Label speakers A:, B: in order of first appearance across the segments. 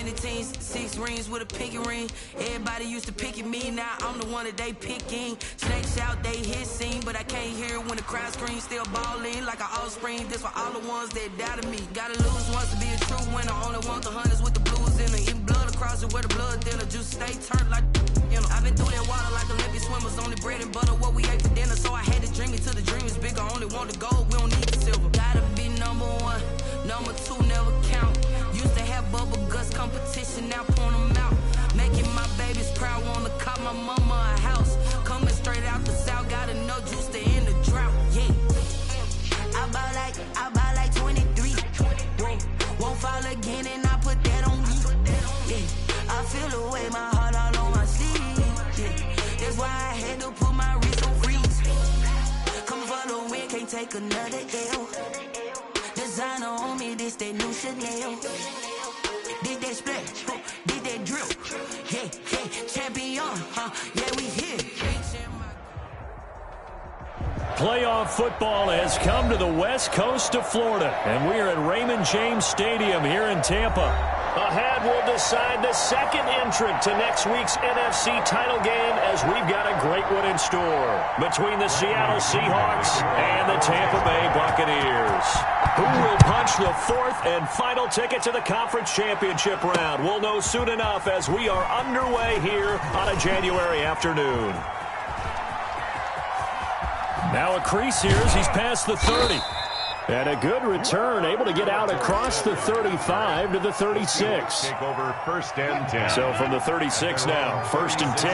A: many teams, 6 rings with a pinky ring. Everybody used to pick at me, now I'm the one that they picking. Snakes out, they hit scene, but I can't hear it when the crowd screams. Still ballin' like an offspring. This for all the ones that doubted me. Gotta lose once to be a true winner. Only want the hunters with the blues in them. Eating blood across it where the blood thinner. Just stay turned like you know. I've been through that water like Olympic swimmers. Only bread and butter what we ate for dinner. So I had to dream it till the dream is bigger. Only want the gold, we don't need the silver. Gotta be number 1, number 2 never count. Used to have bubble guts competition, now point them out. Making my babies proud, wanna call my mama a house. Coming straight out the south, got enough juice to end the drought. Yeah, I buy like 23. Whoa, won't fall again, and I put that on me. Yeah, I feel the way, my heart all on my sleeve. Yeah, that's why I had to put my wrist on freeze. Coming for the win, can't take another L. Designer on me, this that new Chanel. Did that splash, did that drill. Yeah, yeah, champion, yeah, we here.
B: Playoff football has come to the west coast of Florida, and we're at Raymond James Stadium here in Tampa.
C: Ahead will decide the second entrant to next week's NFC title game, as we've got a great one in store between the Seattle Seahawks and the Tampa Bay Buccaneers. Who will punch the fourth and final ticket to the conference championship round? We'll know soon enough as we are underway here on a January afternoon.
B: Now a crease here as he's past the 30. And a good return, able to get out across the 35 to the 36.
D: Take over 1st and 10.
B: So from the 36 now, 1st and 10.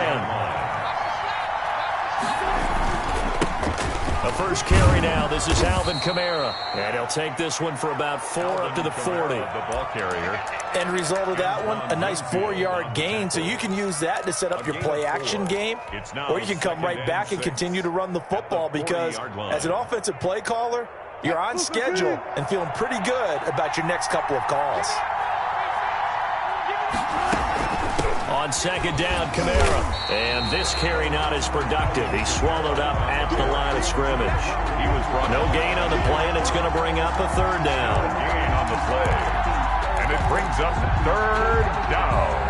B: The first carry now, this is Alvin Kamara. And he'll take this one for about 4 up to the 40.
D: The ball carrier.
E: End result of that one, a nice 4-yard gain. So you can use that to set up your play-action game. Or you can come right back and continue to run the football, because as an offensive play caller, you're on schedule and feeling pretty good about your next couple of calls.
B: On 2nd down, Kamara. And this carry not as productive. He's swallowed up at the line of scrimmage. No gain on the play, and it's going to bring up a 3rd down.
D: Gain on the play. And it brings up 3rd down.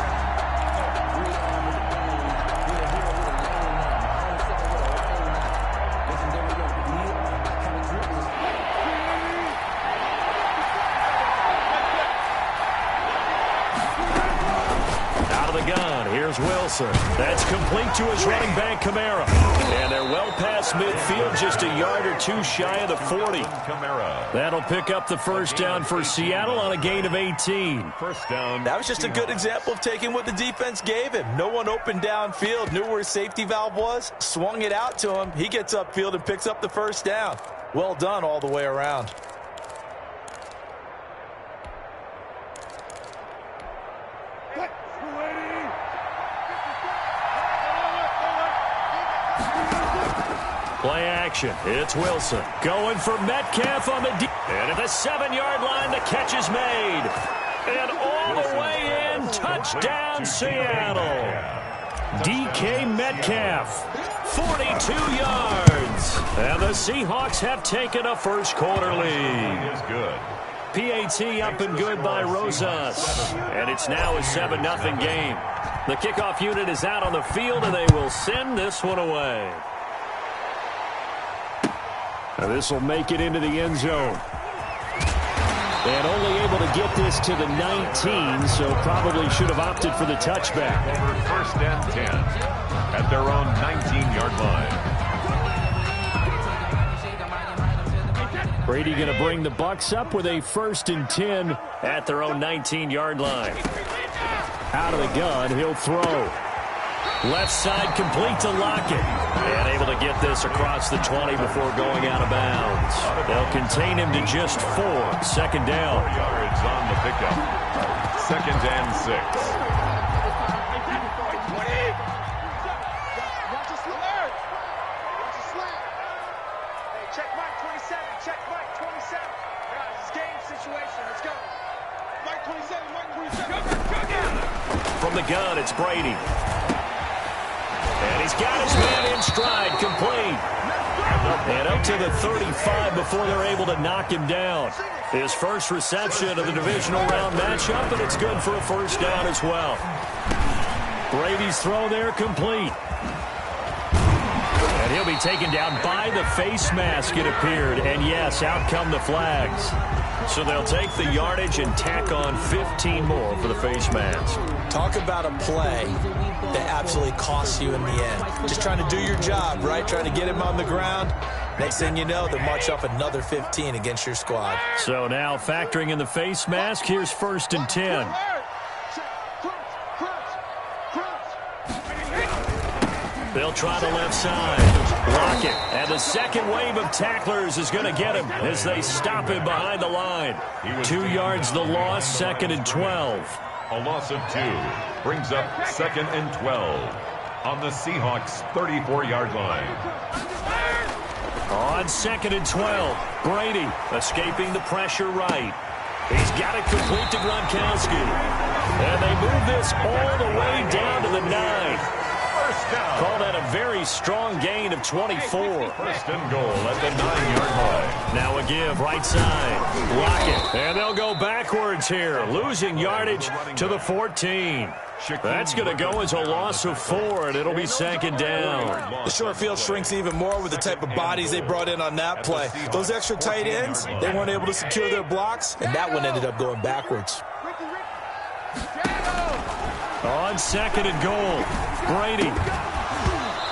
B: Here's Wilson. That's complete to his running back, Kamara. And they're well past midfield, just a yard or 2 shy of the 40. That'll pick up the 1st down for Seattle on a gain of 18.
D: 1st down.
E: That was just a good example of taking what the defense gave him. No one open downfield, knew where his safety valve was, swung it out to him. He gets upfield and picks up the 1st down. Well done all the way around.
B: Play action. It's Wilson. Going for Metcalf on the deep. And at the 7-yard line, the catch is made. And all the way in, touchdown Seattle. DK Metcalf, 42 yards. And the Seahawks have taken a first-quarter lead.
D: Is good.
B: PAT up and good by Rosas. And it's now a 7-0 game. The kickoff unit is out on the field, and they will send this one away. This will make it into the end zone. And only able to get this to the 19, so probably should have opted for the touchback.
D: Over 1st and 10 at their own 19-yard line.
B: Brady going to bring the Bucs up with a 1st and 10 at their own 19-yard line. Out of the gun, he'll throw. Left side complete to Lockett. And able to get this across the 20 before going out of bounds. They'll contain him to just 4. 2nd down.
D: 4 yards on the pickup. 2nd and 6.
F: Check Mike 27. Check Mike 27. Guys, it's game situation. Let's go. Mike 27. Mike 27.
B: From the gun, it's Brady. And he's got his man in stride, complete. And up to the 35 before they're able to knock him down. His first reception of the divisional round matchup, and it's good for a first down as well. Brady's throw there complete. And he'll be taken down by the face mask, it appeared. And yes, out come the flags. So they'll take the yardage and tack on 15 more for the face mask.
E: Talk about a play that absolutely costs you in the end. Just trying to do your job, right? Trying to get him on the ground. Next thing you know, they'll march up another 15 against your squad.
B: So now factoring in the face mask, here's 1st and 10. They'll try the left side. Block it. And the second wave of tacklers is going to get him as they stop him behind the line. 2 yards the loss, 2nd and 12.
D: A loss of 2 brings up 2nd and 12 on the Seahawks' 34-yard line.
B: On 2nd and 12, Brady escaping the pressure right. He's got it complete to Gronkowski. And they move this all the way down to the 9. Call that a very strong gain of 24.
D: 1st and goal at the 9-yard line.
B: Now a give, right side. Block it. And they'll go backwards here, losing yardage to the 14. That's going to go as a loss of 4, and it'll be 2nd down.
E: The short field shrinks even more with the type of bodies they brought in on that play. Those extra tight ends, they weren't able to secure their blocks, and that one ended up going backwards.
B: On 2nd and goal, Brady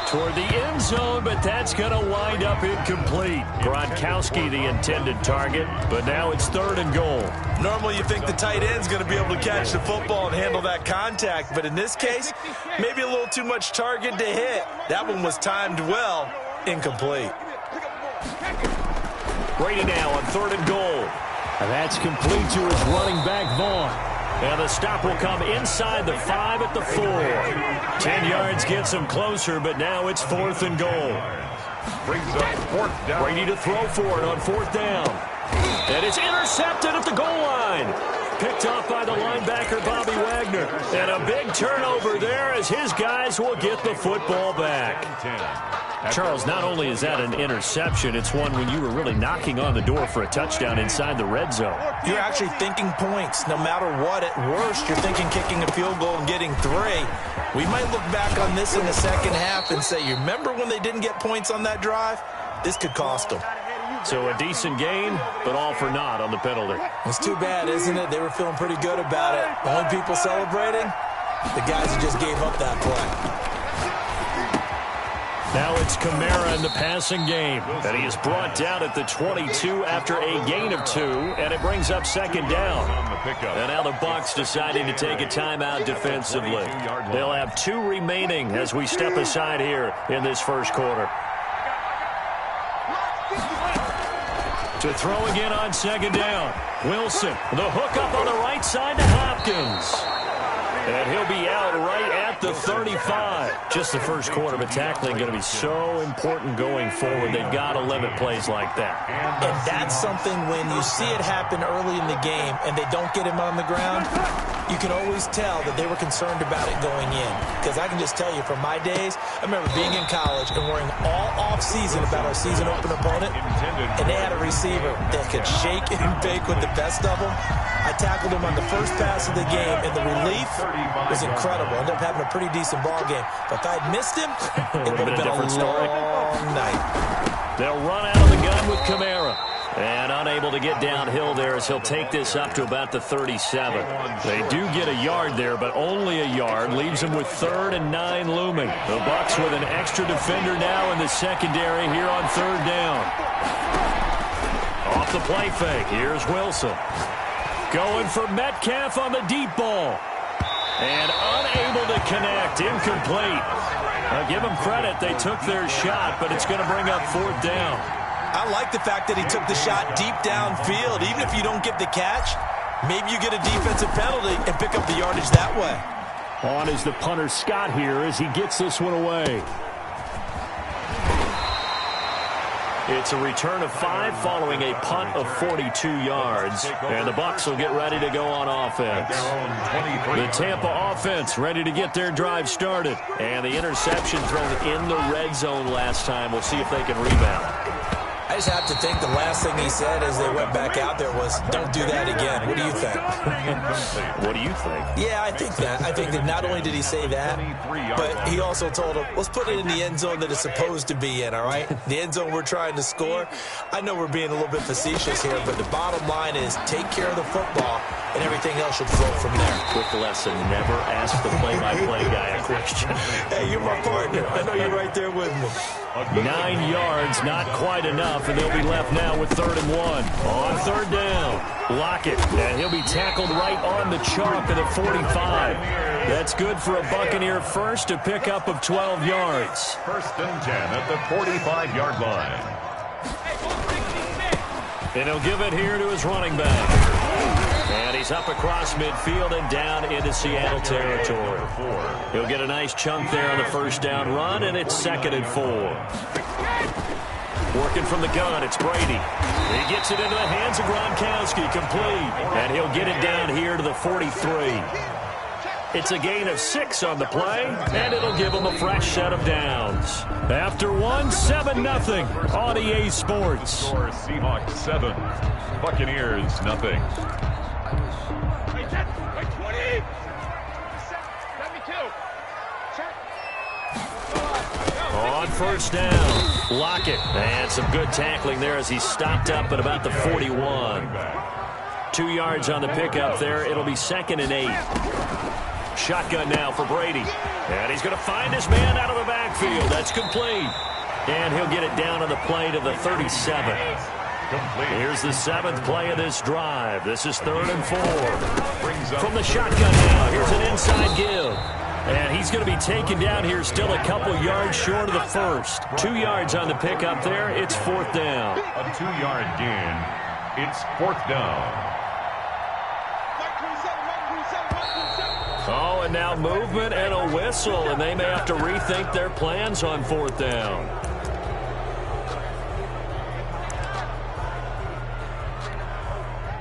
B: toward the end zone, but that's going to wind up incomplete. Gronkowski the intended target, but now it's 3rd and goal.
E: Normally you think the tight end's going to be able to catch the football and handle that contact, but in this case, maybe a little too much target to hit. That one was timed well, incomplete.
B: Brady now on 3rd and goal. And that's complete to his running back, Vaughn. And the stop will come inside the 5 at the 4. 10 yards gets him closer, but now it's 4th and goal.
D: Brings up 4th down.
B: Brady to throw for it on 4th down. And it's intercepted at the goal line. Picked off by the linebacker, Bobby Wagner. And a big turnover there as his guys will get the football back. Charles, not only is that an interception, it's one when you were really knocking on the door for a touchdown inside the red zone.
E: You're actually thinking points. No matter what, at worst, you're thinking kicking a field goal and getting 3. We might look back on this in the second half and say, you remember when they didn't get points on that drive? This could cost them.
B: So a decent gain, but all for naught on the penalty.
E: It's too bad, isn't it? They were feeling pretty good about it. The only people celebrating, the guys who just gave up that play.
B: Now it's Kamara in the passing game. And he is brought down at the 22 after a gain of 2, and it brings up 2nd down. And now the Bucs deciding to take a timeout defensively. They'll have 2 remaining as we step aside here in this first quarter. To throw again on 2nd down. Wilson, the hook up on the right side to Hopkins. And he'll be out right at the 35. Just the first quarter, but tackling going to be so important going forward. They've got to limit plays like that.
E: And that's something when you see it happen early in the game and they don't get him on the ground, you can always tell that they were concerned about it going in. Because I can just tell you from my days, I remember being in college and worrying all off-season about our season open opponent, and they had a receiver that could shake and bake with the best of them. I tackled him on the first pass of the game, and the relief was incredible. Ended up having a pretty decent ball game. But if I'd missed him, it would have been a long night.
B: They'll run out of the gun with Kamara. And unable to get downhill there as he'll take this up to about the 37. They do get a yard there, but only a yard. Leaves them with 3rd and 9 looming. The Bucs with an extra defender now in the secondary here on 3rd down. Off the play fake. Here's Wilson. Going for Metcalf on the deep ball. And unable to connect. Incomplete. I'll give them credit. They took their shot, but it's going to bring up 4th down.
E: I like the fact that he took the shot deep downfield. Even if you don't get the catch, maybe you get a defensive penalty and pick up the yardage that way.
B: On is the punter Scott here as he gets this one away. It's a return of 5 following a punt of 42 yards. And the Bucs will get ready to go on offense. The Tampa offense ready to get their drive started. And the interception thrown in the red zone last time. We'll see if they can rebound.
E: I just have to think the last thing he said as they went back out there was, don't do that again. What do you think?
B: What do you think?
E: Yeah, I think that. I think that not only did he say that, but he also told him, let's put it in the end zone that it's supposed to be in, all right? The end zone we're trying to score. I know we're being a little bit facetious here, but the bottom line is take care of the football, and everything else should flow from there.
B: Quick lesson, never ask the play-by-play guy a question.
E: Hey, you're my partner. I know you're right there with me.
B: 9 yards, not quite enough, and they'll be left now with 3rd and 1. On 3rd down, Lockett, and he'll be tackled right on the chalk at the 45. That's good for a Buccaneer first, a pickup of 12 yards.
D: 1st and 10 at the 45-yard line.
B: And he'll give it here to his running back. And he's up across midfield and down into Seattle territory. He'll get a nice chunk there on the 1st down run, and it's 2nd and 4. Working from the gun, it's Brady. He gets it into the hands of Gronkowski, complete. And he'll get it down here to the 43. It's a gain of 6 on the play, and it'll give them a fresh set of downs. After 1, 7-0 on EA Sports.
D: Score Seahawks 7, Buccaneers 0.
B: On 1st down, Lockett. And some good tackling there as he stopped up at about the 41. 2 yards on the pickup there. It'll be 2nd and 8. Shotgun now for Brady. And he's going to find his man out of the backfield. That's complete. And he'll get it down on the play to the 37. Here's the 7th play of this drive. This is 3rd and 4. From the shotgun now, here's an inside give. And he's going to be taken down here still a couple yards short of the 1st. 2 yards on the pickup there. It's 4th down.
D: A 2-yard gain. It's 4th down.
B: Oh, and now movement and a whistle, and they may have to rethink their plans on 4th down.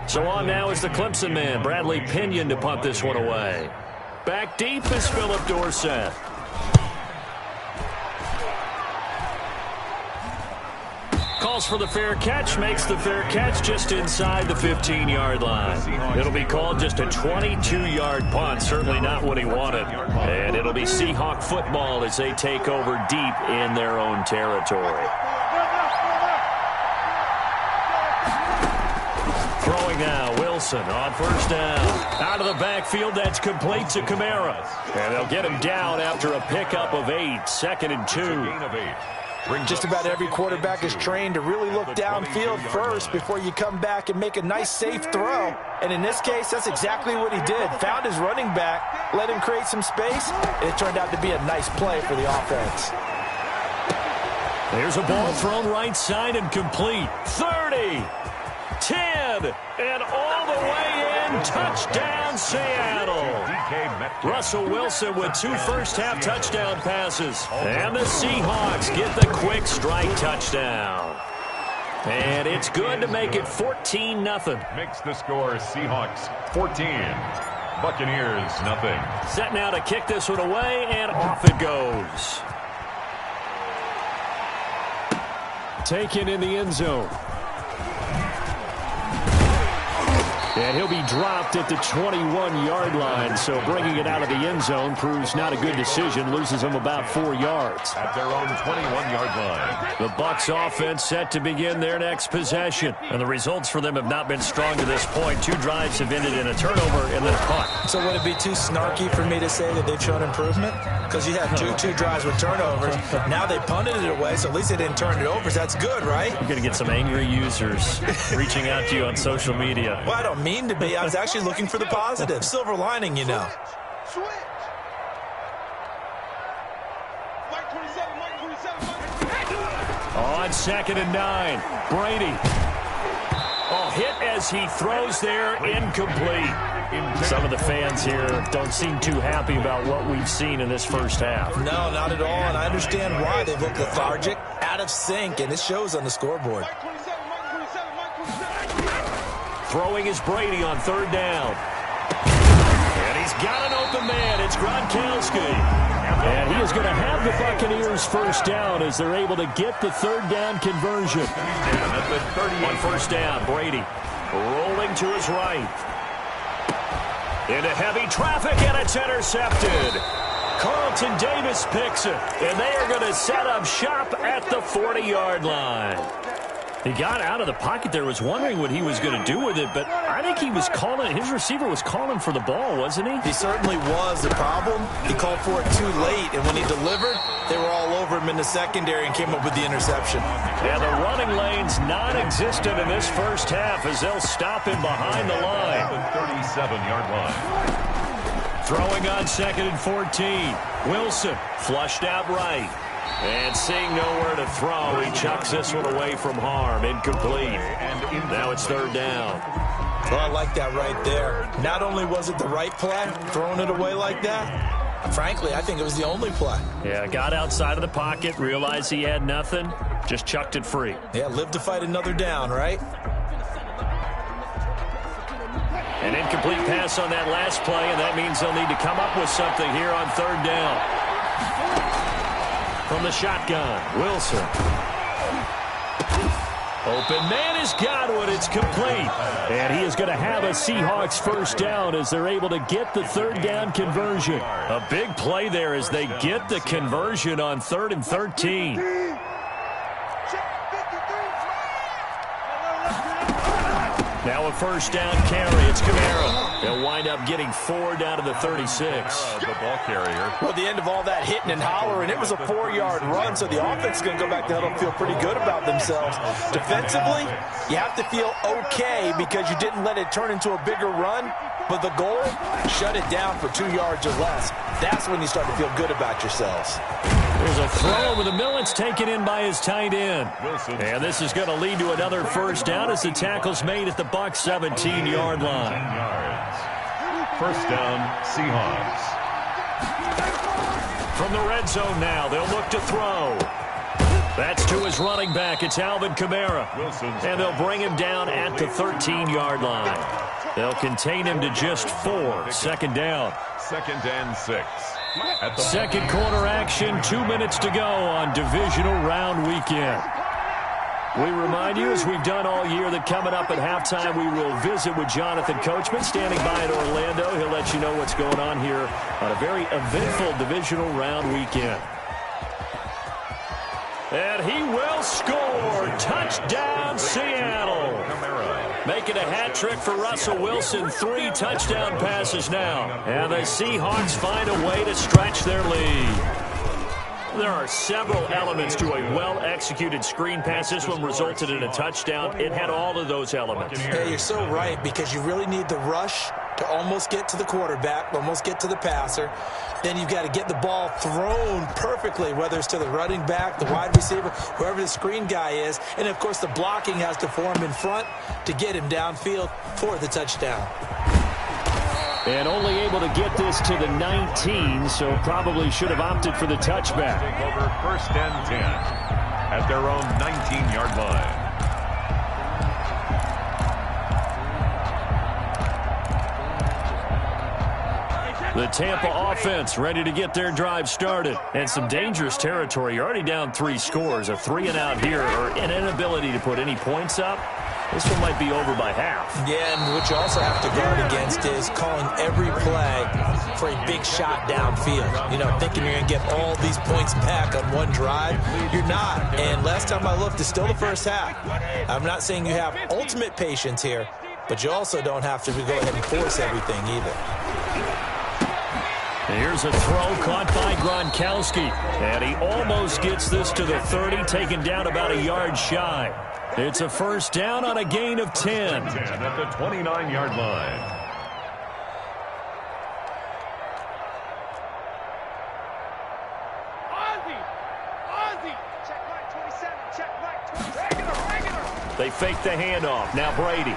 B: So on now is the Clemson man, Bradley Pinion, to punt this one away. Back deep is Philip Dorsett. Calls for the fair catch, makes the fair catch just inside the 15-yard line. It'll be called just a 22-yard punt, certainly not what he wanted. And it'll be Seahawk football as they take over deep in their own territory. Throwing now, Wilson on 1st down. Out of the backfield, that's complete to Kamara. And they'll get him down after a pickup of 8, 2nd and 2.
E: Just about every quarterback is trained to really look downfield first before you come back and make a nice, safe throw. And in this case, that's exactly what he did. Found his running back, let him create some space, and it turned out to be a nice play for the offense.
B: There's a ball thrown right side and complete. 30, 10, and all the way in. Touchdown, Seattle. Russell Wilson with 2 first-half touchdown passes. And the Seahawks get the quick strike touchdown. And it's good to make it 14-0.
D: Makes the score Seahawks 14, Buccaneers 0.
B: Set now to kick this one away, and off it goes. Taken in the end zone. And he'll be dropped at the 21-yard line, so bringing it out of the end zone proves not a good decision, loses them about 4 yards.
D: At their own 21-yard line.
B: The Bucs offense set to begin their next possession, and the results for them have not been strong to this point. 2 drives have ended in a turnover and then a punt.
E: So would it be too snarky for me to say that they've shown improvement? Because you had two drives with turnovers. Now they punted it away, so at least they didn't turn it over. So that's good, right?
B: You're going to get some angry users reaching out to you on social media.
E: Well, I don't mean to be. I was actually looking for the positive. Silver lining, you know.
F: Switch. Mike 27, Mike 27, Mike.
B: On 2nd and 9, Brady. Oh, hit as he throws there, incomplete. Some of the fans here don't seem too happy about what we've seen in this first half.
E: No, not at all, and I understand why. They've looked lethargic, out out of sync, and it shows on the scoreboard.
B: Throwing is Brady on third down. And he's got an open man. It's Gronkowski. And he is going to have the Buccaneers first down as they're able to get the third down conversion. On first down, Brady rolling to his right. Into heavy traffic, and it's intercepted. Carlton Davis picks it, and they are going to set up shop at the 40-yard line. He got out of the pocket there, was wondering what he was going to do with it, but I think he was calling, his receiver was calling for the ball, wasn't he?
E: He certainly was. The problem, he called for it too late, and when he delivered, they were all over him in the secondary and came up with the interception.
B: And the running lane's non-existent in this first half as they'll stop him behind the line.
D: 37-yard line.
B: Throwing on 2nd and 14. Wilson flushed out right. And seeing nowhere to throw, he chucks this one away from harm. Incomplete. Now it's third down.
E: Well, I like that right there. Not only was it the right play, throwing it away like that, frankly, I think it was the only play.
B: Yeah, got outside of the pocket, realized he had nothing, just chucked it free.
E: Yeah, live to fight another down, right?
B: An incomplete pass on that last play, and that means they'll need to come up with something here on third down. From the shotgun, Wilson. Open man has got one. It's complete. And he is going to have a Seahawks first down as they're able to get the third down conversion. A big play there as they get the conversion on 3rd and 13. Now a first down carry. It's Kamara. They'll wind up getting 4 down to the 36.
D: The ball carrier.
E: Well, the end of all that hitting and hollering, it was a 4-yard run, so the offense is going to go back to huddle and feel pretty good about themselves. Defensively, you have to feel okay because you didn't let it turn into a bigger run, but the goal, shut it down for 2 yards or less. That's when you start to feel good about yourselves.
B: There's a throw over the middle. It's taken in by his tight end. And this is going to lead to another first down as the tackle's made at the Bucs 17-yard line.
D: First down, Seahawks.
B: From the red zone now, they'll look to throw. That's to his running back. It's Alvin Kamara. And they'll bring him down at the 13-yard line. They'll contain him to just 4. Second down.
D: 2nd and 6.
B: Second quarter action, 2 minutes to go on divisional round weekend. We remind you, as we've done all year, that coming up at halftime, we will visit with Jonathan Coachman, standing by in Orlando. He'll let you know what's going on here on a very eventful divisional round weekend. And he will score. Touchdown, Seattle. Making a hat trick for Russell Wilson. 3 touchdown passes now. And the Seahawks find a way to stretch their lead. There are several elements to a well-executed screen pass. This one resulted in a touchdown. It had all of those elements.
E: Yeah, you're so right, because you really need the rush to almost get to the quarterback, almost get to the passer. Then you've got to get the ball thrown perfectly, whether it's to the running back, the wide receiver, whoever the screen guy is. And, of course, the blocking has to form in front to get him downfield for the touchdown.
B: And only able to get this to the 19, so probably should have opted for the touchback.
D: Over 1st and 10 at their own 19-yard line.
B: The Tampa offense ready to get their drive started. And some dangerous territory. You're already down 3 scores. A 3-and-out here, or an inability to put any points up. This one might be over by half. Yeah,
E: and what you also have to guard against is calling every play for a big shot downfield. You know, thinking you're going to get all these points back on one drive. You're not. And last time I looked, it's still the first half. I'm not saying you have ultimate patience here, but you also don't have to go ahead and force everything either.
B: Here's a throw caught by Gronkowski. And he almost gets this to the 30, taken down about a yard shy. It's a first down on a gain of 10.
D: At the 29-yard line.
F: Check right 27. Check right 27.
B: They fake the handoff. Now Brady.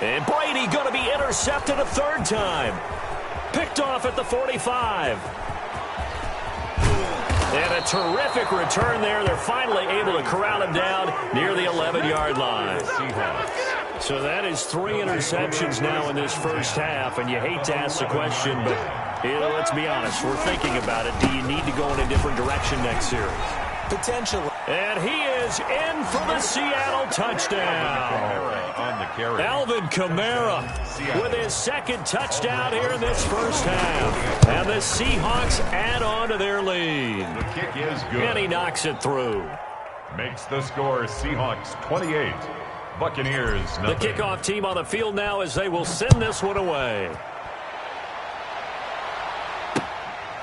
B: And Brady going to be intercepted a 3rd time. Picked off at the 45. And a terrific return there. They're finally able to corral him down near the 11-yard line. So that is 3 interceptions now in this first half, and you hate to ask the question, but let's be honest, we're thinking about it. Do you need to go in a different direction next series?
E: Potentially.
B: And he is in for the Seattle touchdown. Alvin Kamara with his second touchdown here in this first half. And the Seahawks add on to their lead.
D: The kick is good.
B: And he knocks it through.
D: Makes the score Seahawks 28. Buccaneers nothing.
B: The kickoff team on the field now as they will send this one away.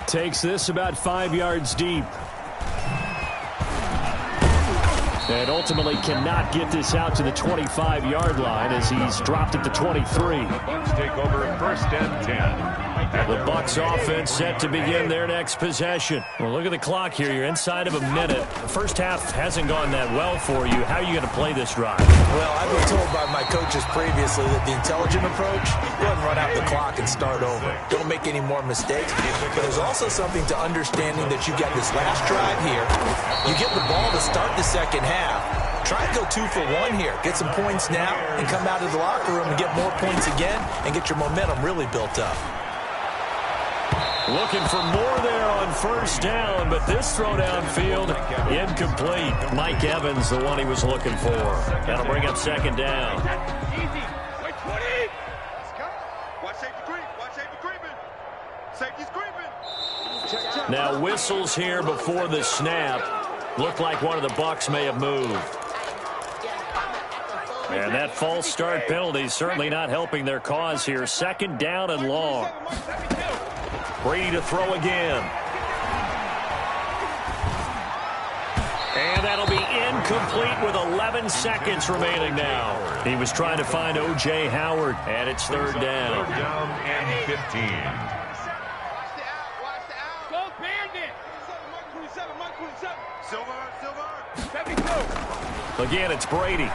B: Takes this about 5 yards deep. And ultimately cannot get this out to the 25-yard line as he's dropped at the 23.
D: Bucks take over 1st and 10.
B: The Bucs offense set to begin their next possession. Well, look at the clock here. You're inside of a minute. The first half hasn't gone that well for you. How are you going to play this drive?
E: Well, I've been told by my coaches previously that the intelligent approach, go ahead and run out the clock and start over. Don't make any more mistakes. But there's also something to understanding that you got this last drive here. You get the ball to start the second half. Try and go 2 for 1 here. Get some points now and come out of the locker room and get more points again and get your momentum really built up.
B: Looking for more there on first down, but this throw downfield incomplete. Mike Evans, the one he was looking for. That'll bring up second down.
F: Easy. Wait, 20. Let's go. Watch safety creep. Watch safety creeping. Safety's creeping. Check.
B: Now whistles here before the snap. Looked like one of the Bucs may have moved. And that false start penalty certainly not helping their cause here. Second down and long. Brady to throw again. And that'll be incomplete with 11 seconds remaining now. He was trying to find O.J. Howard, and it's third down.
D: 3rd down and 15.
F: Watch the out. Watch the out. Go Bandit. Mike 27. Mike 27. Silver. 72.
B: Again, it's Brady.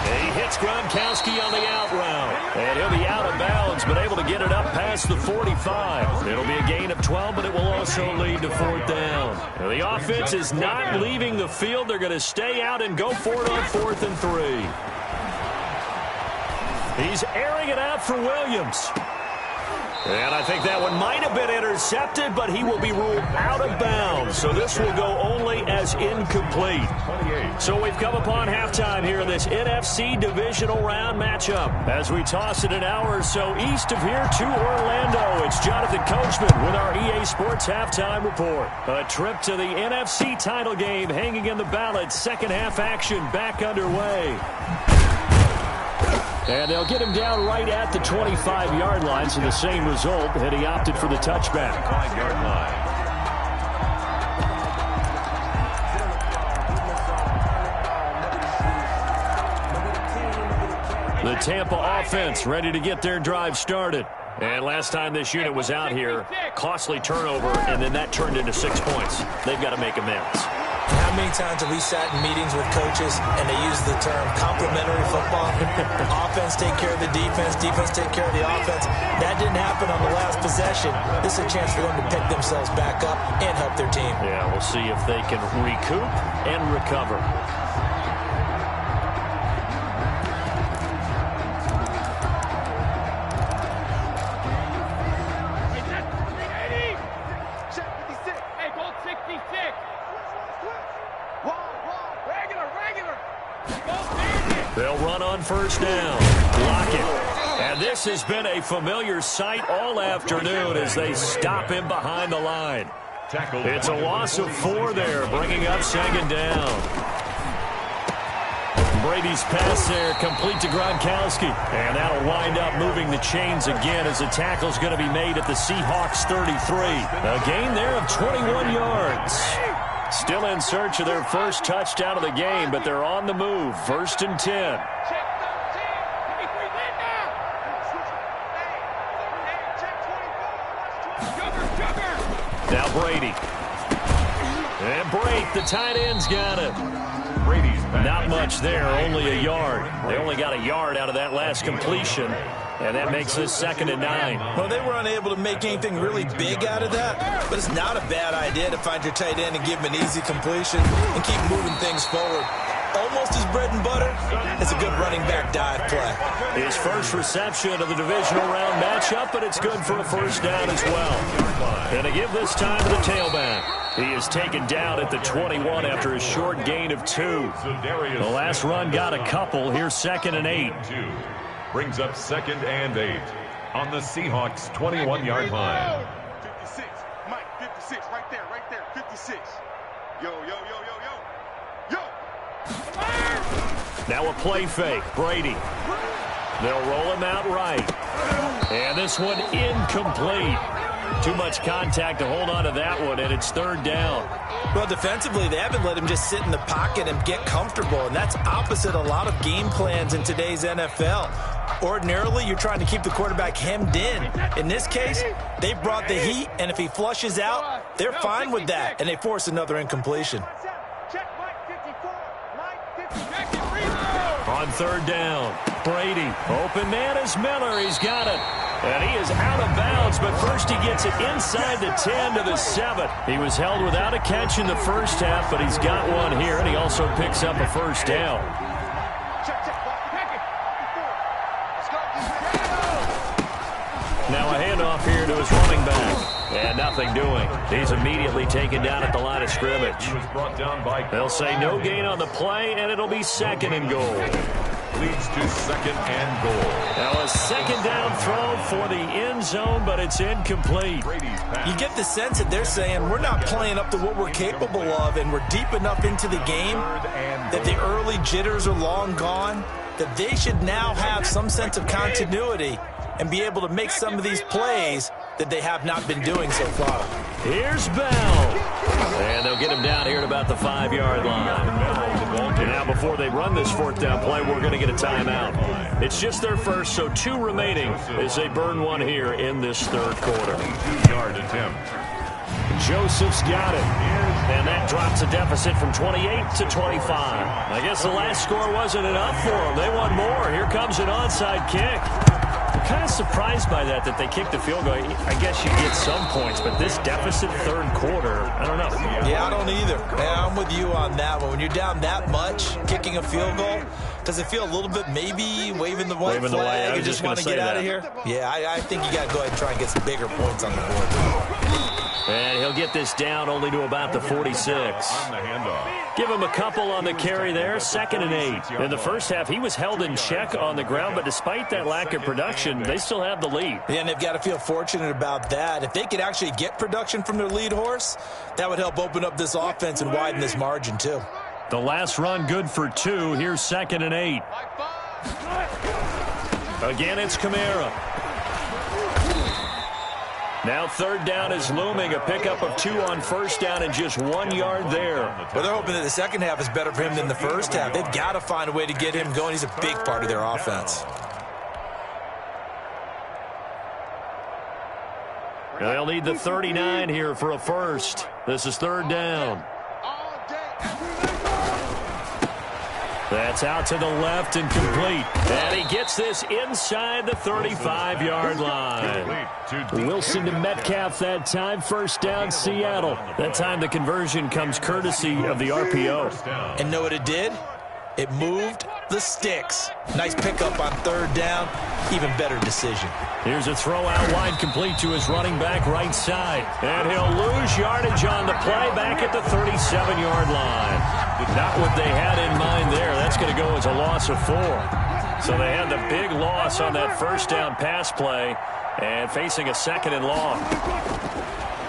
B: He hits Gronkowski on the out route. And he'll be out of bounds, but able to get it up past the 45. It'll be a gain of 12, but it will also lead to 4th down. Now, the offense is not leaving the field. They're going to stay out and go for it on 4th and 3. He's airing it out for Williams. And I think that one might have been intercepted, but he will be ruled out of bounds. So this will go only as incomplete. So we've come upon halftime here in this NFC divisional round matchup. As we toss it an hour or so east of here to Orlando, it's Jonathan Coachman with our EA Sports halftime report. A trip to the NFC title game hanging in the balance. Second half action back underway. And they'll get him down right at the 25-yard line, so the same result, and he opted for the touchback.
D: 5-yard line.
B: The Tampa offense ready to get their drive started. And last time this unit was out here, costly turnover, and then that turned into 6 points. They've got to make amends.
E: How many times have we sat in meetings with coaches and they use the term complementary football? Offense take care of the defense, defense take care of the offense. That didn't happen on the last possession. This is a chance for them to pick themselves back up and help their team.
B: Yeah, we'll see if they can recoup and recover. They'll run on first down. Block it. And this has been a familiar sight all afternoon as they stop him behind the line. It's a loss of 4 there, bringing up second down. Brady's pass there, complete to Gronkowski. And that'll wind up moving the chains again as the tackle's going to be made at the Seahawks 33. A gain there of 21 yards. Still in search of their first touchdown of the game, but they're on the move. 1st and 10. Now Brady. And break. The tight end's got it. Not much there, only a yard. They only got a yard out of that last completion, and that makes this 2nd and 9.
E: Well, they were unable to make anything really big out of that, but it's not a bad idea to find your tight end and give him an easy completion and keep moving things forward. Almost his bread and butter. It's a good running back dive play.
B: His first reception of the divisional round matchup, but it's good for a first down as well. And to give this time to the tailback. He is taken down at the 21 after a short gain of 2. The last run got a couple. Here's 2nd and 8.
D: Brings up 2nd and 8 on the Seahawks 21-yard line.
F: 56, Mike, 56, right there, 56. Yo.
B: Now a play fake. Brady. They'll roll him out right. And this one incomplete. Too much contact to hold on to that one, and it's 3rd down.
E: Well, defensively, they haven't let him just sit in the pocket and get comfortable, and that's opposite a lot of game plans in today's NFL. Ordinarily, you're trying to keep the quarterback hemmed in. In this case, they brought the heat, and if he flushes out, they're fine with that, and they force another incompletion.
B: On 3rd down, Brady. Open man is Miller. He's got it. And he is out of bounds, but first he gets it inside the 10 to the 7. He was held without a catch in the first half, but he's got one here, and he also picks up a first down. Now a handoff here to his running back. And nothing doing. He's immediately taken down at the line of scrimmage. They'll say no gain on the play, and it'll be 2nd and goal.
D: Leads to 2nd and goal.
B: Now a 2nd down throw for the end zone, but it's incomplete.
E: You get the sense that they're saying we're not playing up to what we're capable of, and we're deep enough into the game that the early jitters are long gone, that they should now have some sense of continuity and be able to make some of these plays that they have not been doing so far.
B: Here's Bell. And they'll get him down here at about the 5-yard line. And now before they run this 4th down play, we're going to get a timeout. It's just their first, so 2 remaining as they burn one here in this 3rd quarter.
D: 2-yard attempt.
B: Joseph's got it. And that drops a deficit from 28 to 25. I guess the last score wasn't enough for them. They want more. Here comes an onside kick. I'm kind of surprised by that they kicked the field goal. I guess you get some points, but this deficit 3rd quarter, I don't know.
E: Yeah, I don't either. Yeah, I'm with you on that one. When you're down that much, kicking a field goal, does it feel a little bit maybe waving the white flag and just want to get out of here? Yeah, I think you got to go ahead and try and get some bigger points on the board.
B: And he'll get this down only to about the 46.
D: On the handoff.
B: Give him a couple on the carry there, 2nd and 8. In the first half, he was held in check on the ground, but despite that lack of production, they still have the lead.
E: Yeah, and they've got to feel fortunate about that. If they could actually get production from their lead horse, that would help open up this offense and widen this margin too.
B: The last run good for 2. Here's 2nd and 8. Again, it's Kamara. Now 3rd down is looming. A pickup of 2 on 1st down and just 1 yard there.
E: Well, they're hoping that the second half is better for him than the first half. They've got to find a way to get him going. He's a big part of their offense.
B: They'll need the 39 here for a first. This is 3rd down. That's out to the left and complete. And he gets this inside the 35-yard line. Wilson to Metcalf that time. First down, Seattle. That time the conversion comes courtesy of the RPO.
E: And know what it did? It moved the sticks. Nice pickup on 3rd down. Even better decision.
B: Here's a throw out wide complete to his running back right side. And he'll lose yardage on the play back at the 37-yard line. Not what they had in mind there. That's going to go as a loss of 4. So they had the big loss on that first down pass play and facing a 2nd and long.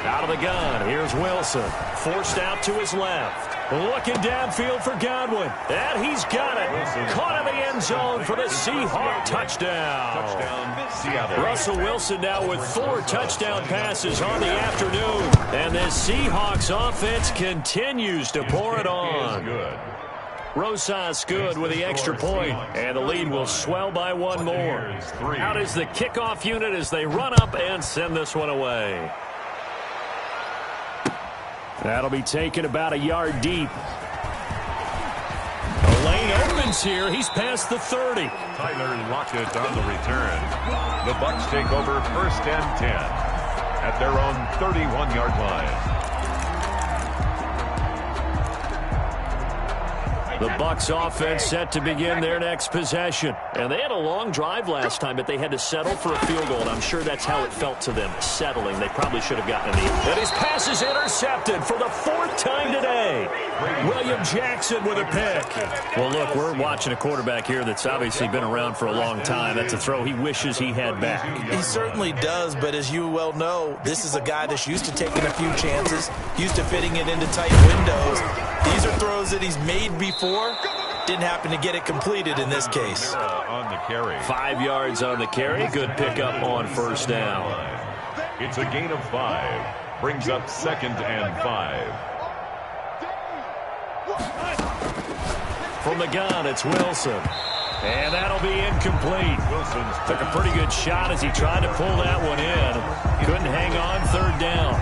B: Out of the gun, here's Wilson. Forced out to his left. Looking downfield for Godwin. And he's got it. Caught in the end zone for the Seahawk touchdown.
D: Seattle.
B: Russell Wilson now with 4 touchdown passes on the afternoon. And the Seahawks offense continues to pour it on. Rosas good with the extra point, and the lead will swell by 1 more. Out is the kickoff unit as they run up and send this one away. That'll be taken about a yard deep. The lane opens here. He's past the 30.
D: Tyler Lockett on the return. The Bucs take over 1st and 10 at their own 31-yard line.
B: The Bucs offense set to begin their next possession. And they had a long drive last time, but they had to settle for a field goal, and I'm sure that's how it felt to them, settling. They probably should have gotten a knee. And his pass is intercepted for the 4th time today. William Jackson with a pick. Well, look, we're watching a quarterback here that's obviously been around for a long time. That's a throw he wishes he had back.
E: He certainly does, but as you well know, this is a guy that's used to taking a few chances, used to fitting it into tight windows. These are throws that he's made before. Didn't happen to get it completed in this case.
D: On the carry.
B: 5 yards on the carry. Good pickup on 1st down.
D: It's a gain of 5. Brings up 2nd and 5.
B: From the gun, it's Wilson. And that'll be incomplete. Wilson took a pretty good shot as he tried to pull that one in. Couldn't hang on 3rd down.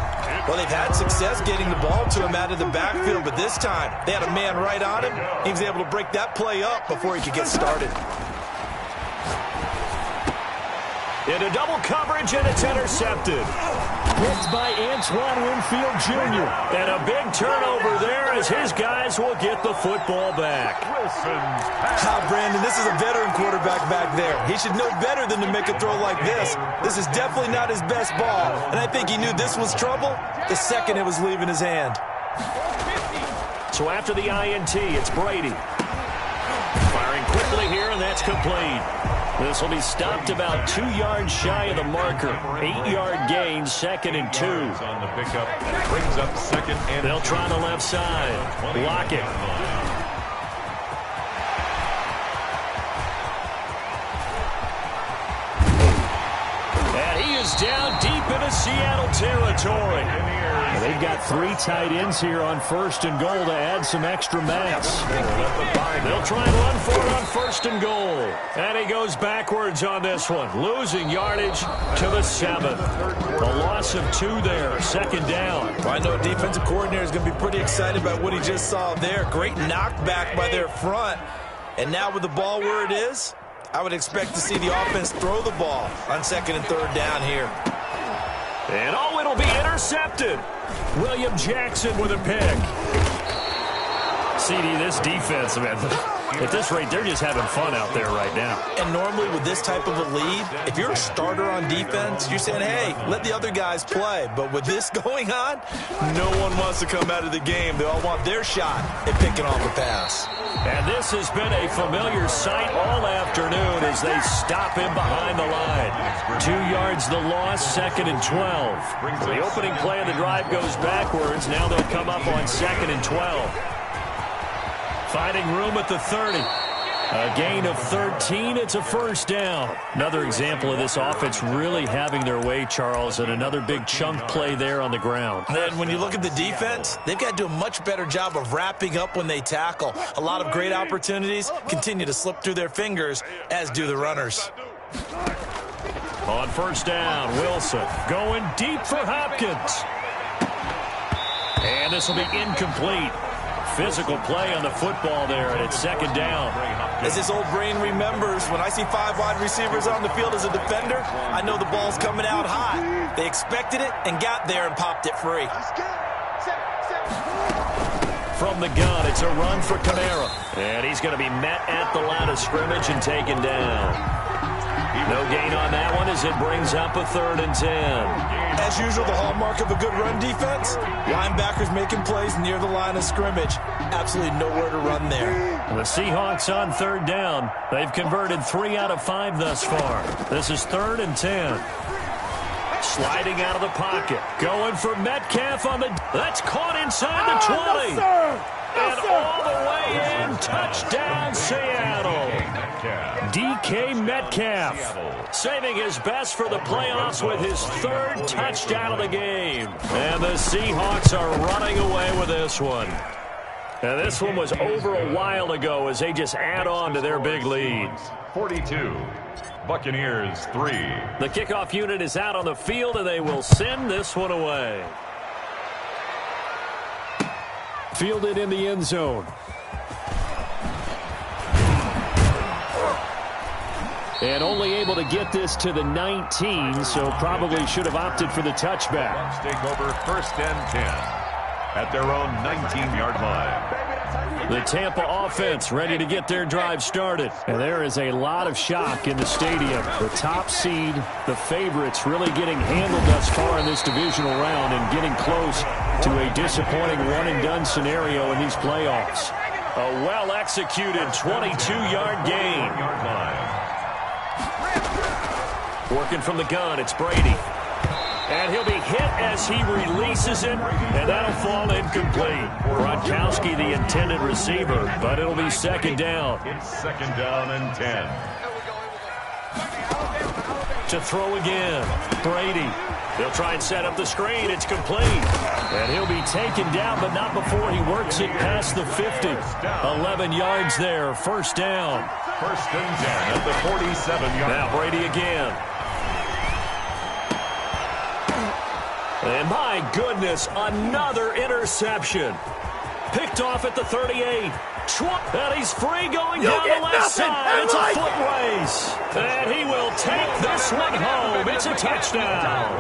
E: Well, they've had success getting the ball to him out of the backfield, but this time they had a man right on him. He was able to break that play up before he could get started.
B: Into double coverage, and it's intercepted. Picked by Antoine Winfield Jr. And a big turnover there as his guys will get the football back.
E: Brandon, this is a veteran quarterback back there. He should know better than to make a throw like this. This is definitely not his best ball, and I think he knew this was trouble the second it was leaving his hand.
B: So after the INT, it's Brady. Firing quickly here, and that's complete. This will be stopped about 2 yards shy of the marker. 8-yard gain, 2nd and 2.
D: On the pickup, brings up 2nd and 2.
B: They'll try the left side. Lockett. And he is down deep into Seattle territory. They've got 3 tight ends here on 1st and goal to add some extra mass. They'll try and run for it on 1st and goal. And he goes backwards on this one, losing yardage to the 7th. A loss of 2 there, 2nd down.
E: Well, I know defensive coordinator is going to be pretty excited about what he just saw there. Great knockback by their front. And now with the ball where it is, I would expect to see the offense throw the ball on 2nd and 3rd down here.
B: And oh, it'll be intercepted. William Jackson with a pick. CD, this defense, man, at this rate, they're just having fun out there right now.
E: And normally with this type of a lead, if you're a starter on defense, you're saying, hey, let the other guys play. But with this going on, no one wants to come out of the game. They all want their shot at picking off the pass.
B: And this has been a familiar sight all afternoon as they stop him behind the line. 2 yards the loss, 2nd and 12. The opening play of the drive goes backwards. Now they'll come up on 2nd and 12. Finding room at the 30. A gain of 13. It's a 1st down. Another example of this offense really having their way, Charles, and another big chunk play there on the ground.
E: And when you look at the defense, they've got to do a much better job of wrapping up when they tackle. A lot of great opportunities continue to slip through their fingers, as do the runners.
B: On 1st down, Wilson going deep for Hopkins. And this will be incomplete. Physical play on the football there, and it's 2nd down.
E: As his old brain remembers, when I see 5 wide receivers on the field as a defender, I know the ball's coming out hot. They expected it and got there and popped it free.
B: From the gun, it's a run for Kamara. And he's going to be met at the line of scrimmage and taken down. No gain on that one as it brings up a 3rd and 10.
E: As usual, the hallmark of a good run defense, linebackers making plays near the line of scrimmage. Absolutely nowhere to run there.
B: The Seahawks on 3rd down. They've converted 3 out of 5 thus far. This is 3rd and 10. Sliding out of the pocket. Going for Metcalf on the... That's caught inside the 20. And all the way in. Touchdown, Seattle. DK Metcalf saving his best for the playoffs with his 3rd touchdown of the game. And the Seahawks are running away with this one. And this one was over a while ago as they just add on to their big lead.
D: 42. Buccaneers 3.
B: The kickoff unit is out on the field, and they will send this one away. Fielded in the end zone. And only able to get this to the 19, so probably should have opted for the touchback.
D: Bucs take over 1st and 10 at their own 19-yard line.
B: The Tampa offense ready to get their drive started. And there is a lot of shock in the stadium. The top seed, the favorites, really getting handled thus far in this divisional round and getting close to a disappointing one-and-done scenario in these playoffs. A well-executed 22-yard gain. Working from the gun, it's Brady. And he'll be hit as he releases it, and that'll fall incomplete. Gronkowski, the intended receiver, but it'll be 2nd down.
D: It's 2nd down and 10.
B: To throw again, Brady. He'll try and set up the screen. It's complete. And he'll be taken down, but not before he works it past the 50. 11 yards there, 1st down.
D: 1st and 10 at the 47-yard.
B: Now Brady again. And my goodness, another interception. Picked off at the 38. And he's free going down the left side. It's a foot race. And he will take this one home. It's a touchdown.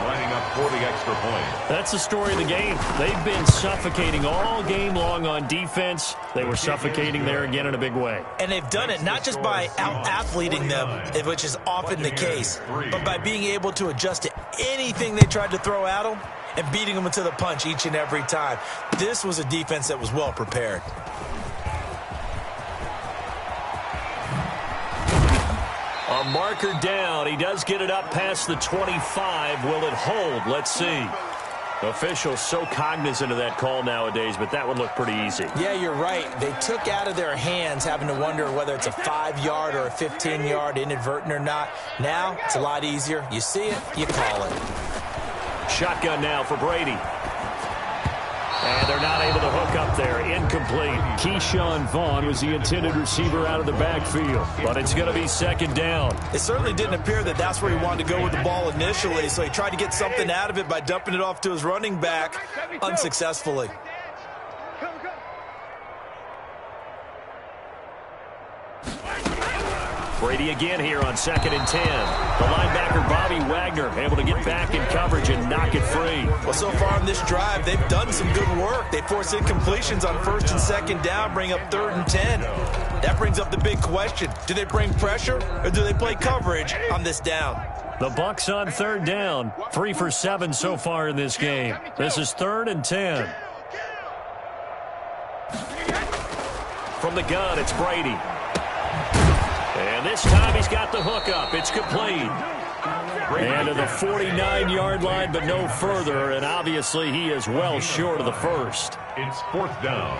D: Lining up for the extra point.
B: That's the story of the game. They've been suffocating all game long on defense. They were suffocating there again in a big way.
E: And they've done it not just by out-athleting them, which is often the case, but by being able to adjust to anything they tried to throw at them and beating them to the punch each and every time. This was a defense that was well prepared.
B: A marker down. He does get it up past the 25. Will it hold? Let's see. Officials so cognizant of that call nowadays, but that would look pretty easy.
E: Yeah, you're right. They took out of their hands having to wonder whether it's a 5-yard or a 15-yard, inadvertent or not. Now, it's a lot easier. You see it, you call it.
B: Shotgun now for Brady. And they're not able to hook up there. Incomplete. Keyshawn Vaughn was the intended receiver out of the backfield. But it's going to be 2nd down.
E: It certainly didn't appear that that's where he wanted to go with the ball initially, so he tried to get something out of it by dumping it off to his running back unsuccessfully.
B: Brady again here on 2nd and 10. The linebacker, Bobby Wagner, able to get back in coverage and knock it free.
E: Well, so far on this drive, they've done some good work. They force incompletions on 1st and 2nd down, bring up 3rd and 10. That brings up the big question. Do they bring pressure or do they play coverage on this down?
B: The Bucs on 3rd down. 3 for 7 so far in this game. This is 3rd and 10. From the gun, it's Brady. And this time he's got the hook up. It's complete. And to the 49-yard line, but no further. And obviously he is well short of the 1st.
D: It's 4th down.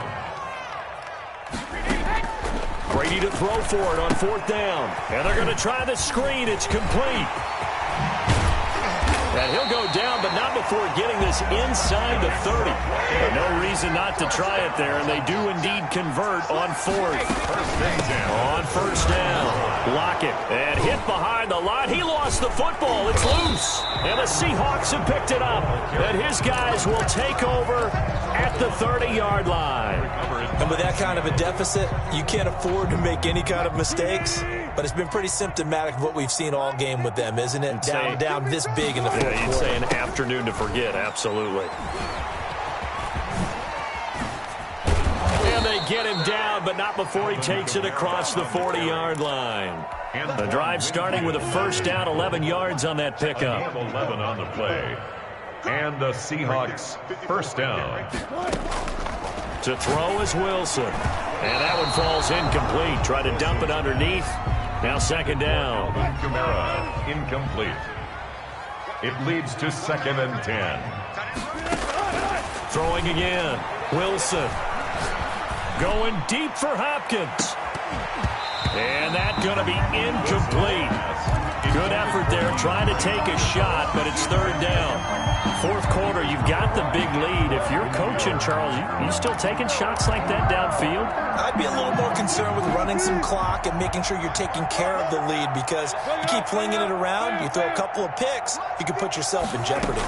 B: Brady to throw for it on 4th down. And they're going to try the screen. It's complete. And he'll go down, but not before getting this inside the 30. But no reason not to try it there, and they do indeed convert on 4th. On 1st down, Lockett, and hit behind the line. He lost the football. It's loose. And the Seahawks have picked it up. And his guys will take over at the 30-yard line.
E: And with that kind of a deficit, you can't afford to make any kind of mistakes. But it's been pretty symptomatic of what we've seen all game with them, isn't it? Down this big in the fourth quarter.
B: You'd say an afternoon to forget, absolutely. And they get him down, but not before he takes it across the 40-yard line. The drive starting with a 1st down, 11 yards on that pickup.
D: 11 on the play. And the Seahawks 1st down.
B: To throw is Wilson. And that one falls incomplete. Try to dump it underneath. Now 2nd down.
D: Kamara, incomplete. It leads to 2nd and 10.
B: Throwing again. Wilson. Going deep for Hopkins. And that's going to be incomplete. Good effort there trying to take a shot, but it's 3rd down. 4th quarter, you've got the big lead. If you're coaching, Charles, you still taking shots like that downfield?
E: I'd be a little more concerned with running some clock and making sure you're taking care of the lead, because you keep flinging it around, you throw a couple of picks, you can put yourself in jeopardy.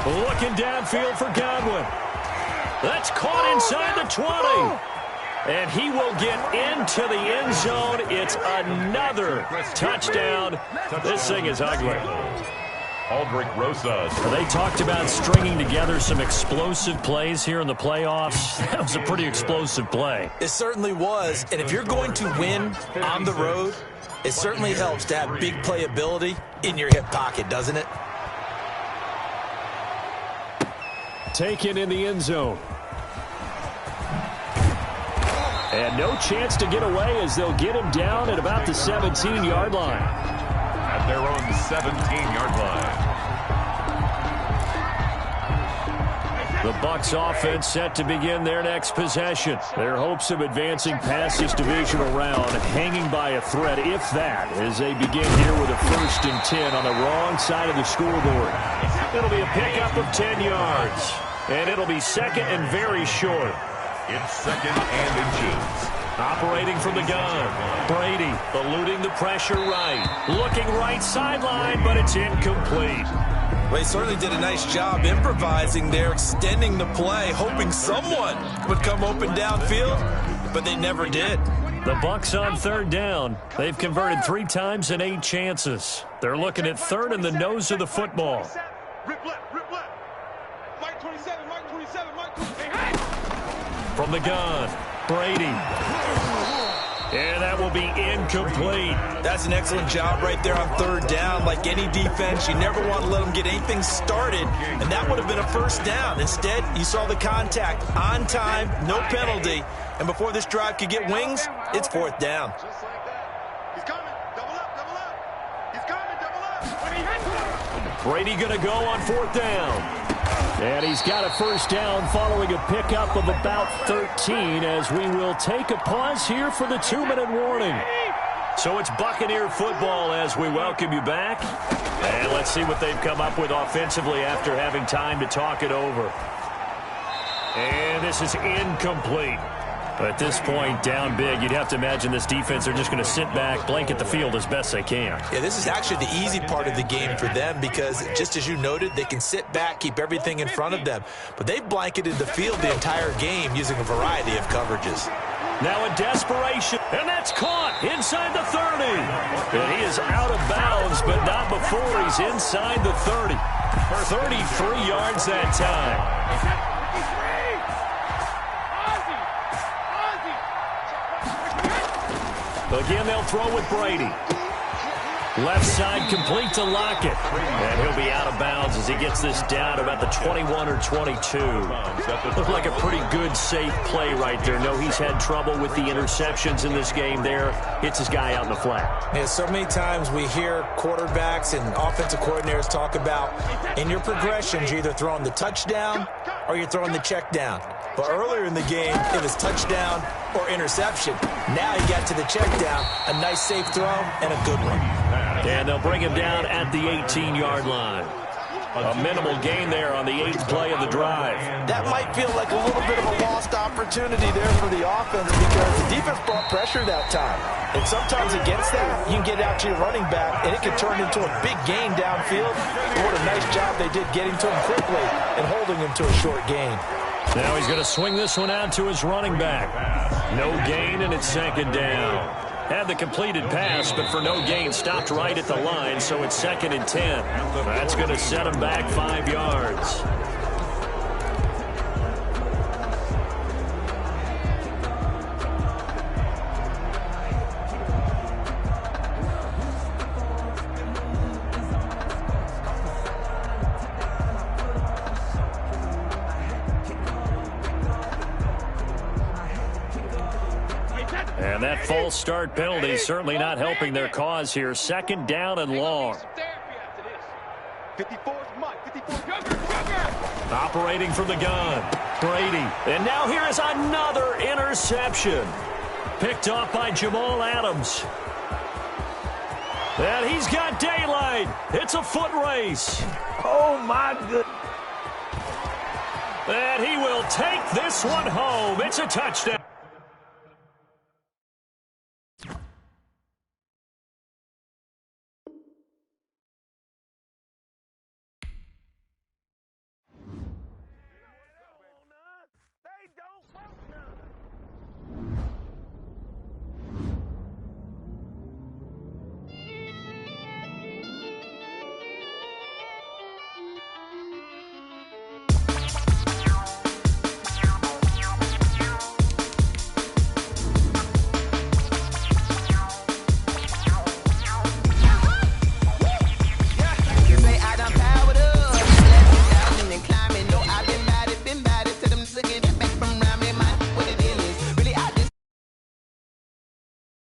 B: Looking downfield for Godwin. That's caught inside the 20. And he will get into the end zone. It's another touchdown. This thing is ugly.
D: Aldrich Rosas.
B: They talked about stringing together some explosive plays here in the playoffs. That was a pretty explosive play.
E: It certainly was. And if you're going to win on the road, it certainly helps to have big playability in your hip pocket, doesn't it?
B: Taken in the end zone. And no chance to get away as they'll get him down at about the 17-yard line.
D: At their own 17-yard line.
B: The Bucs offense set to begin their next possession. Their hopes of advancing past this divisional round hanging by a thread, if that, as they begin here with a 1st and 10 on the wrong side of the scoreboard. It'll be a pickup of 10 yards. And it'll be second and very short.
D: It's 2nd and inches.
B: Operating from the gun. Brady eluding the pressure right. Looking right sideline, but it's incomplete.
E: Well, he certainly did a nice job improvising there, extending the play, hoping someone would come open downfield, but they never did.
B: The Bucs on 3rd down. They've converted 3 times in 8 chances. They're looking at 3rd in the nose of the football.
F: Rip left. Mike 27, Mike 27, Mike 27.
B: From the gun, Brady. And that will be incomplete.
E: That's an excellent job right there on 3rd down. Like any defense, you never want to let them get anything started, and that would have been a 1st down. Instead, you saw the contact on time, no penalty, and before this drive could get wings, it's 4th down.
F: Just like that. He's coming. Double up. He's coming. Double up. When he hits it.
B: Brady going to go on 4th down. And he's got a 1st down following a pickup of about 13 as we will take a pause here for the 2-minute warning. So it's Buccaneer football as we welcome you back. And let's see what they've come up with offensively after having time to talk it over. And this is incomplete. But at this point, down big, you'd have to imagine this defense are just going to sit back, blanket the field as best they can.
E: Yeah, this is actually the easy part of the game for them because, just as you noted, they can sit back, keep everything in front of them. But they've blanketed the field the entire game using a variety of coverages.
B: Now in desperation, and that's caught inside the 30. And he is out of bounds, but not before he's inside the 30. 33 yards that time. Again, they'll throw with Brady. Left side complete to Lockett. And he'll be out of bounds as he gets this down about the 21 or 22. Looked like a pretty good, safe play right there. No, he's had trouble with the interceptions in this game there. Hits his guy out in the flat.
E: Yeah, so many times we hear quarterbacks and offensive coordinators talk about in your progressions, you're either throwing the touchdown or you're throwing the check down. But earlier in the game, it was touchdown or interception. Now he got to the check down, a nice safe throw, and a good one.
B: And they'll bring him down at the 18-yard line. A minimal gain there on the 8th play of the drive.
E: That might feel like a little bit of a lost opportunity there for the offense because the defense brought pressure that time. And sometimes against that, you can get out to your running back, and it can turn into a big gain downfield. But what a nice job they did getting to him quickly and holding him to a short gain.
B: Now he's going to swing this one out to his running back. No gain, and it's 2nd down. Had the completed pass, but for no gain, stopped right at the line, so it's 2nd and 10. That's going to set him back 5 yards. And that false start penalty certainly not helping their cause here. 2nd down and long.
F: 54 Mike. 54
B: Operating from the gun. Brady. And now here is another interception. Picked off by Jamal Adams. And he's got daylight. It's a foot race.
E: Oh, my goodness.
B: And he will take this one home. It's a touchdown.